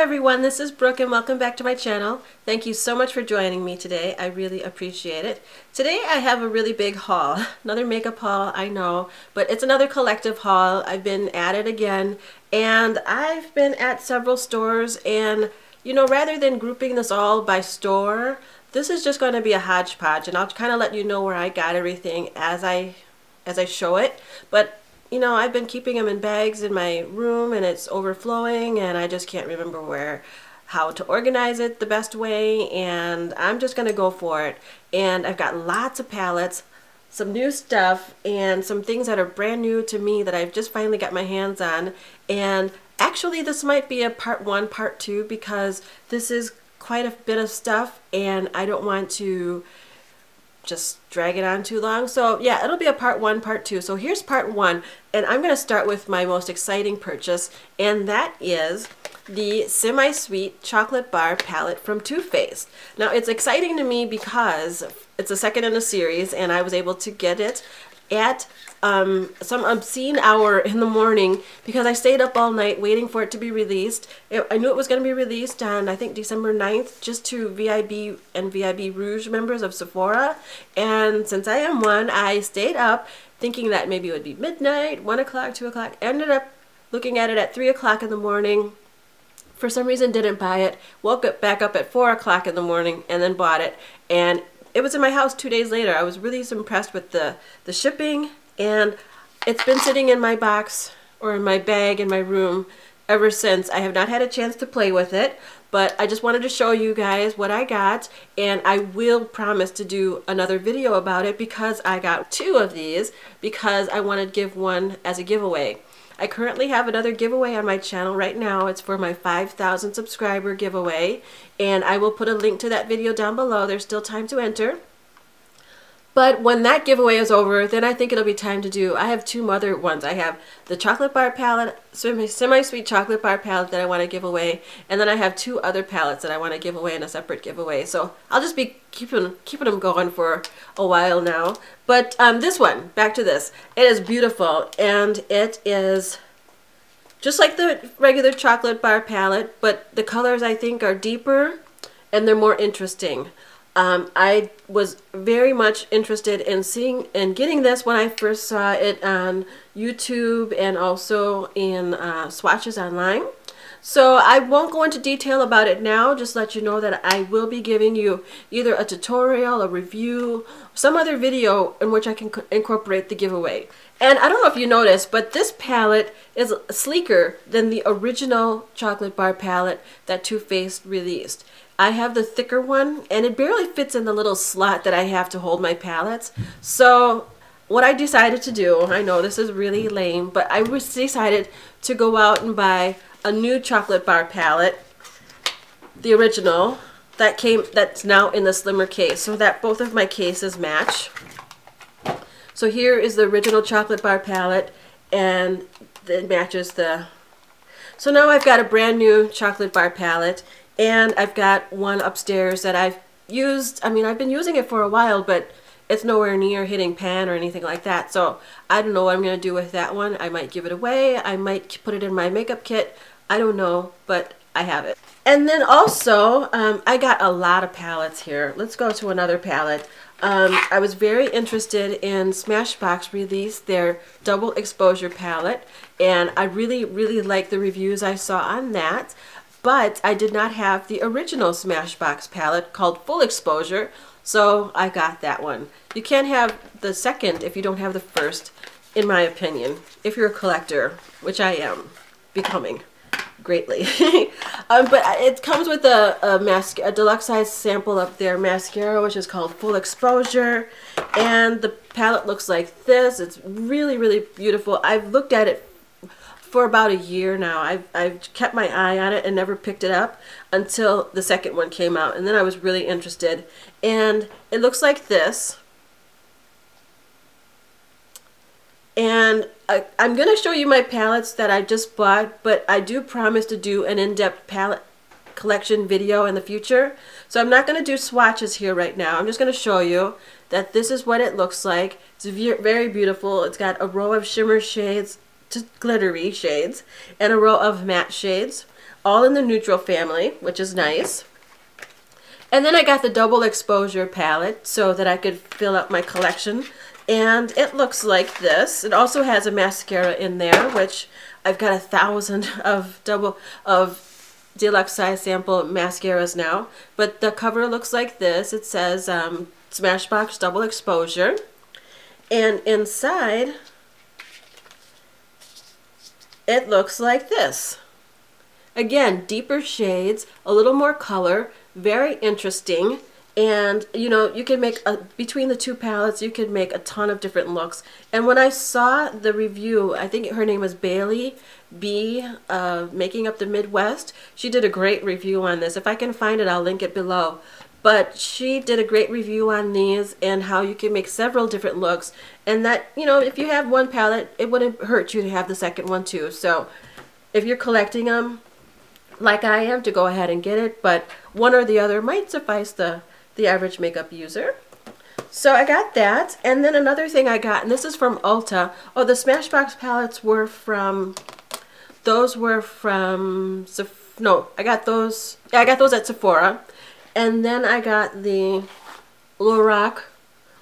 everyone, this is Brooke and welcome back to my channel. Thank you so much for joining me today. I really appreciate it. Today I have a really big haul. Another makeup haul, I know, but it's another collective haul. I've been at it again and I've been at several stores, and you know, rather than grouping this all by store, this is just going to be a hodgepodge, and I'll kind of let you know where I got everything as I show it. But you know, I've been keeping them in bags in my room and it's overflowing and I just can't remember how to organize it the best way, and I'm just gonna go for it. And I've got lots of palettes, some new stuff, and some things that are brand new to me that I've just finally got my hands on. And actually this might be a part 1, part 2, because this is quite a bit of stuff and I don't want to just drag it on too long. So yeah, it'll be a part 1, part 2. So here's part 1, and I'm going to start with my most exciting purchase, and that is the Semi-Sweet Chocolate Bar Palette from Too Faced. Now it's exciting to me because it's a second in a series and I was able to get it at some obscene hour in the morning because I stayed up all night waiting for it to be released. I knew it was going to be released on, I think, December 9th, just to VIB and VIB Rouge members of Sephora. And since I am one, I stayed up thinking that maybe it would be midnight, 1 o'clock, 2 o'clock. Ended up looking at it at 3 o'clock in the morning. For some reason didn't buy it. Woke up back up at 4 o'clock in the morning and then bought it. And it was in my house 2 days later. I was really impressed with the shipping, and it's been sitting in my box or in my bag in my room ever since. I have not had a chance to play with it, but I just wanted to show you guys what I got, and I will promise to do another video about it because I got 2 of these because I wanted to give one as a giveaway. I currently have another giveaway on my channel right now. It's for my 5,000 subscriber giveaway, and I will put a link to that video down below. There's still time to enter. But when that giveaway is over, then I think it'll be time to do, I have 2 other ones. I have the chocolate bar palette, Semi-Sweet Chocolate Bar palette that I want to give away, and then I have 2 other palettes that I want to give away in a separate giveaway. So I'll just be keeping them going for a while now. But this one, back to this, it is beautiful, and it is just like the regular chocolate bar palette, but the colors I think are deeper and they're more interesting. I was very much interested in seeing and getting this when I first saw it on YouTube and also in swatches online. So I won't go into detail about it now, just let you know that I will be giving you either a tutorial, a review, some other video in which I can incorporate the giveaway. And I don't know if you noticed, but this palette is sleeker than the original chocolate bar palette that Too Faced released. I have the thicker one, and it barely fits in the little slot that I have to hold my palettes. So what I decided to do, I know this is really lame, but I decided to go out and buy a new chocolate bar palette, the original, that's now in the slimmer case, so that both of my cases match. So here is the original chocolate bar palette, and it matches the... So now I've got a brand new chocolate bar palette, and I've got one upstairs that I've used. I mean, I've been using it for a while, but it's nowhere near hitting pan or anything like that. So I don't know what I'm going to do with that one. I might give it away. I might put it in my makeup kit. I don't know, but I have it. And then also, I got a lot of palettes here. Let's go to another palette. I was very interested in Smashbox released their double exposure palette, and I really like the reviews I saw on that. But I did not have the original Smashbox palette called Full Exposure, so I got that one. You can't have the second if you don't have the first, in my opinion, if you're a collector, which I am becoming greatly. But it comes with a deluxe size sample of their mascara, which is called Full Exposure, and the palette looks like this. It's really beautiful. I've looked at it for about a year now. I've kept my eye on it and never picked it up until the second one came out, and then I was really interested. And it looks like this. And I'm going to show you my palettes that I just bought, but I do promise to do an in-depth palette collection video in the future. So I'm not going to do swatches here right now. I'm just going to show you that this is what it looks like. It's very beautiful. It's got a row of shimmer shades to glittery shades and a row of matte shades. all in the neutral family, which is nice. And then I got the double exposure palette so that I could fill up my collection. And it looks like this. It also has a mascara in there, which I've got 1,000 of deluxe size sample mascaras now. But the cover looks like this. It says Smashbox double exposure. And inside, it looks like this. Again, deeper shades, a little more color, very interesting. And you know, you can make between the two palettes, you can make a ton of different looks. And when I saw the review, I think her name was Bailey B, Making Up the Midwest. She did a great review on this. If I can find it, I'll link it below. But she did a great review on these and how you can make several different looks. And that, you know, if you have one palette, it wouldn't hurt you to have the second one too. So if you're collecting them, like I am, to go ahead and get it. But one or the other might suffice the average makeup user. So I got that. And then another thing I got, and this is from Ulta. Oh, the Smashbox palettes were from, those were from, no, I got those, yeah, I got those at Sephora. And then I got the Lorac,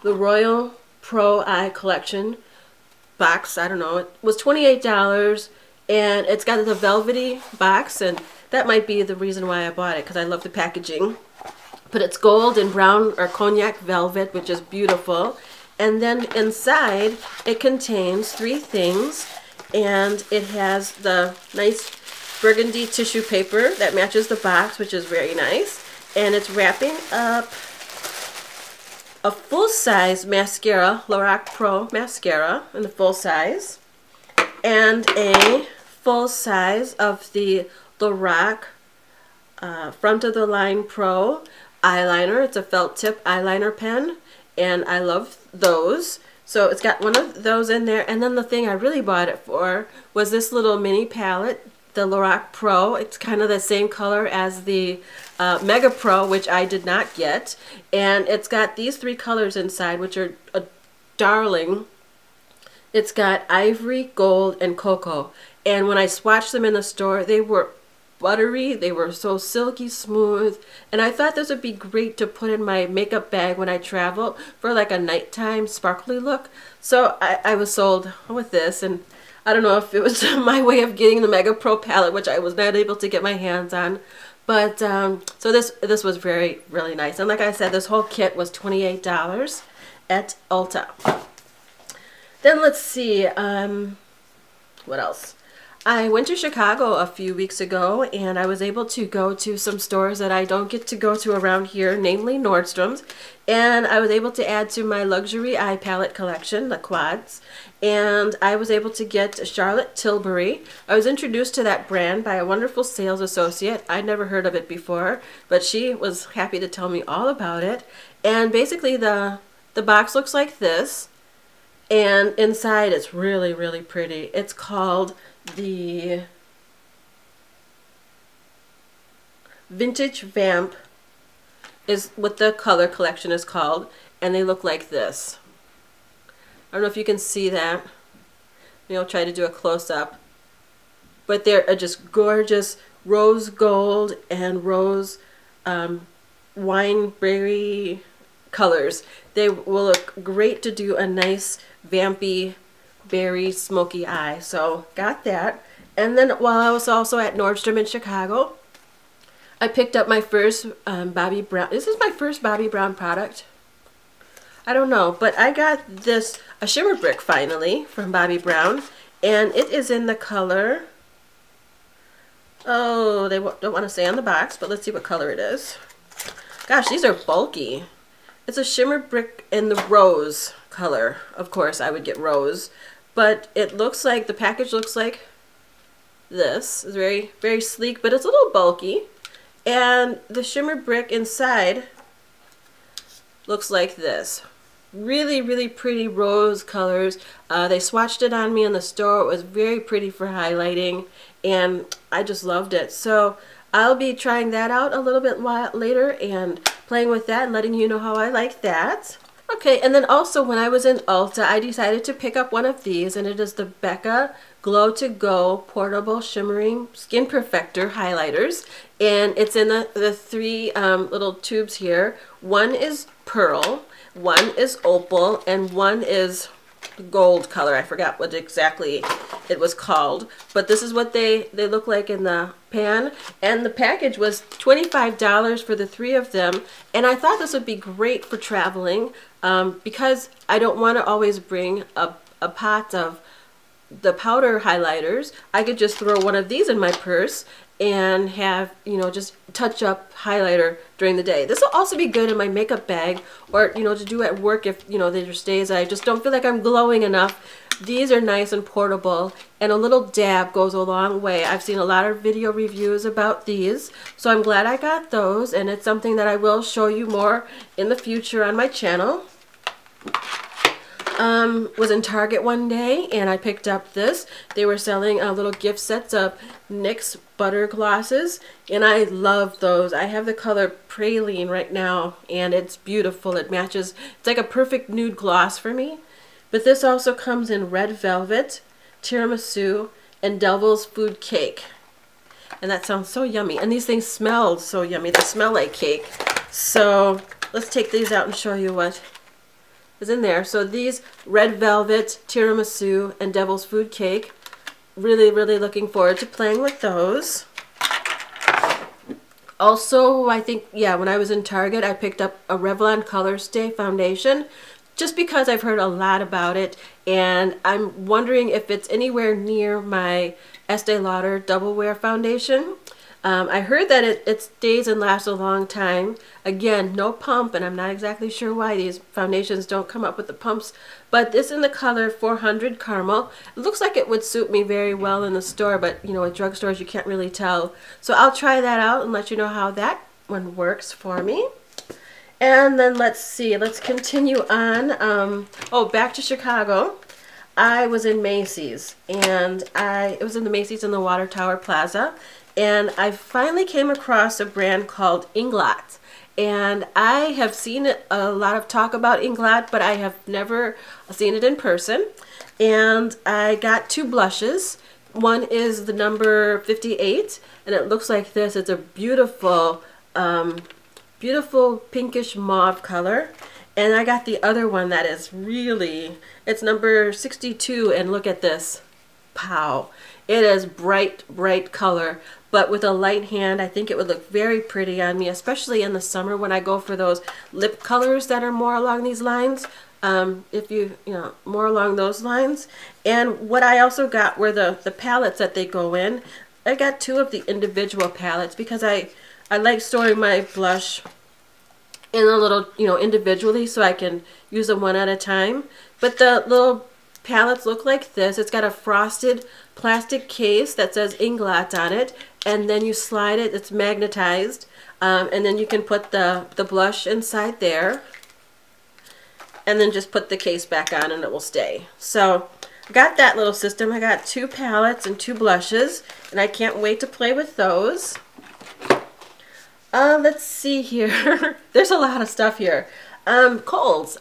the Royal Pro Eye Collection box. I don't know, it was $28, and it's got the velvety box, and that might be the reason why I bought it, because I love the packaging. But it's gold and brown or cognac velvet, which is beautiful. And then inside, it contains 3 things, and it has the nice burgundy tissue paper that matches the box, which is very nice. And it's wrapping up a full-size mascara, Lorac Pro mascara in the full size, and a full size of the Lorac Front of the Line Pro eyeliner. It's a felt tip eyeliner pen, and I love those. So it's got one of those in there. And then the thing I really bought it for was this little mini palette, the Lorac Pro. It's kind of the same color as the Mega Pro, which I did not get. And it's got these 3 colors inside, which are a darling. It's got ivory, gold, and cocoa. And when I swatched them in the store, they were buttery. They were so silky smooth. And I thought this would be great to put in my makeup bag when I travel for like a nighttime sparkly look. So I was sold with this. And I don't know if it was my way of getting the Mega Pro palette, which I was not able to get my hands on. But so this was really nice. And like I said, this whole kit was $28 at Ulta. Then let's see, what else? I went to Chicago a few weeks ago, and I was able to go to some stores that I don't get to go to around here, namely Nordstrom's. And I was able to add to my luxury eye palette collection, the quads. And I was able to get Charlotte Tilbury. I was introduced to that brand by a wonderful sales associate. I'd never heard of it before, but she was happy to tell me all about it. And basically the box looks like this. And inside it's really pretty. It's called the Vintage Vamp is what the color collection is called, and they look like this. I don't know if you can see that. Maybe I'll try to do a close-up. But they're just gorgeous rose gold and rose wineberry colors. They will look great to do a nice vampy berry smoky eye. So got that. And then while I was also at Nordstrom in Chicago, I picked up my first Bobbi Brown. This is my first Bobbi Brown product. I don't know, but I got this, a shimmer brick finally from Bobbi Brown, and it is in the color, oh, they don't want to say on the box, but let's see what color it is. Gosh, these are bulky. It's a shimmer brick in the rose color. Of course, I would get rose, but it looks like, the package looks like this. It's very sleek, but it's a little bulky. And the shimmer brick inside looks like this. Really pretty rose colors. They swatched it on me in the store. It was very pretty for highlighting, and I just loved it. So I'll be trying that out a little bit later and playing with that and letting you know how I like that. Okay, and then also when I was in Ulta, I decided to pick up one of these, and it is the Becca Glow to Go Portable Shimmering Skin Perfector Highlighters. And it's in the three little tubes here. One is pearl, one is opal, and one is gold color. I forgot what exactly it was called, but this is what they look like in the pan, and the package was $25 for the three of them. And I thought this would be great for traveling because I don't want to always bring a pot of the powder highlighters. I could just throw one of these in my purse and have, you know, just touch up highlighter during the day. This will also be good in my makeup bag, or, you know, to do at work if, you know, there's days I just don't feel like I'm glowing enough. These are nice and portable, and a little dab goes a long way. I've seen a lot of video reviews about these, so I'm glad I got those, and it's something that I will show you more in the future on my channel. Was in Target one day and I picked up this. They were selling little gift sets of NYX butter glosses, and I love those. I have the color Praline right now, and it's beautiful. It matches. It's like a perfect nude gloss for me. But this also comes in Red Velvet, Tiramisu, and Devil's Food Cake. And that sounds so yummy. And these things smell so yummy. They smell like cake. So let's take these out and show you what is in there. So these Red Velvet, Tiramisu, and Devil's Food Cake. Really, really looking forward to playing with those. Also, I think, yeah, when I was in Target, I picked up a Revlon Color Stay foundation just because I've heard a lot about it, and I'm wondering if it's anywhere near my Estee Lauder Double Wear foundation. I heard that it stays and lasts a long time. Again, no pump, and I'm not exactly sure why these foundations don't come up with the pumps, but this in the color 400 Caramel. It looks like it would suit me very well in the store, but you know, at drugstores you can't really tell. So I'll try that out and let you know how that one works for me. And then let's see, let's continue on. Oh, back to Chicago. I was in Macy's, and it was in the Macy's in the Water Tower Plaza. And I finally came across a brand called Inglot. And I have seen a lot of talk about Inglot, but I have never seen it in person. And I got two blushes. One is the number 58, and it looks like this. It's a beautiful, beautiful pinkish mauve color. And I got the other one that is really, it's number 62, and look at this. Pow. It is bright, bright color, but with a light hand, I think it would look very pretty on me, especially in the summer when I go for those lip colors that are more along these lines. If you know, more along those lines. And what I also got were the palettes that they go in. I got two of the individual palettes because I like storing my blush in a little, you know, individually, so I can use them one at a time. But the little palettes look like this. It's got a frosted plastic case that says Inglot on it, and then you slide it. It's magnetized, and then you can put the blush inside there, and then just put the case back on and it will stay. So I got that little system. I got two palettes and two blushes, and I can't wait to play with those. Let's see here. There's a lot of stuff here. Kohl's,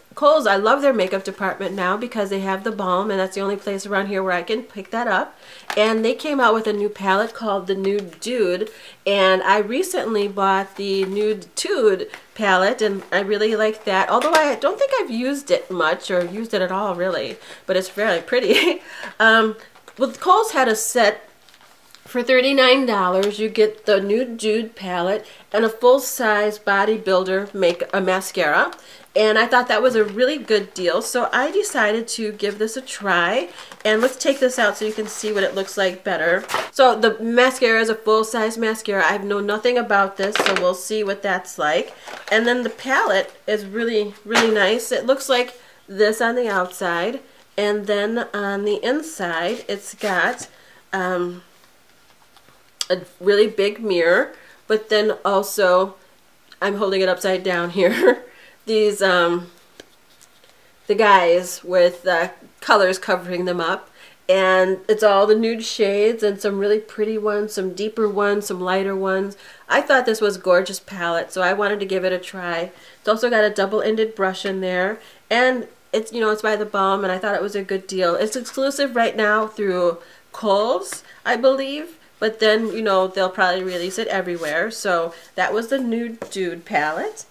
I love their makeup department now because they have the balm, and that's the only place around here where I can pick that up. And they came out with a new palette called the Nude Dude, and I recently bought the Nude Tude palette, and I really like that. Although I don't think I've used it much, or used it at all really, but it's fairly pretty. Well, Kohl's had a set for $39. You get the Nude Dude palette and a full-size bodybuilder mascara. And I thought that was a really good deal, so I decided to give this a try. And let's take this out so you can see what it looks like better. So the mascara is a full-size mascara. I know nothing about this, so we'll see what that's like. And then the palette is really, really nice. It looks like this on the outside, and then on the inside it's got a really big mirror, but then also, I'm holding it upside down here, these the guys with colors covering them up, and it's all the nude shades and some really pretty ones, some deeper ones, some lighter ones. I thought this was a gorgeous palette, so I wanted to give it a try. It's also got a double-ended brush in there, and it's, you know, it's by the Balm, and I thought it was a good deal. It's exclusive right now through Kohl's, I believe, but then, you know, they'll probably release it everywhere. So that was the Nude Dude palette.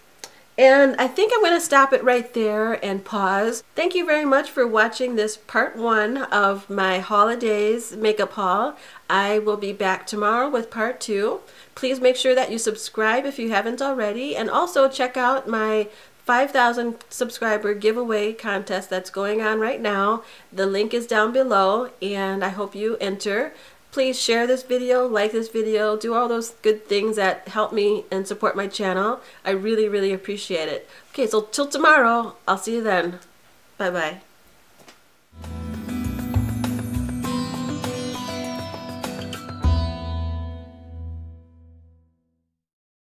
And I think I'm going to stop it right there and pause. Thank you very much for watching this part 1 of my HAULidays makeup haul. I will be back tomorrow with part 2. Please make sure that you subscribe if you haven't already, and also check out my 5,000 subscriber giveaway contest that's going on right now. The link is down below, and I hope you enter. Please share this video, like this video, do all those good things that help me and support my channel. I really, really appreciate it. Okay, so till tomorrow, I'll see you then. Bye-bye.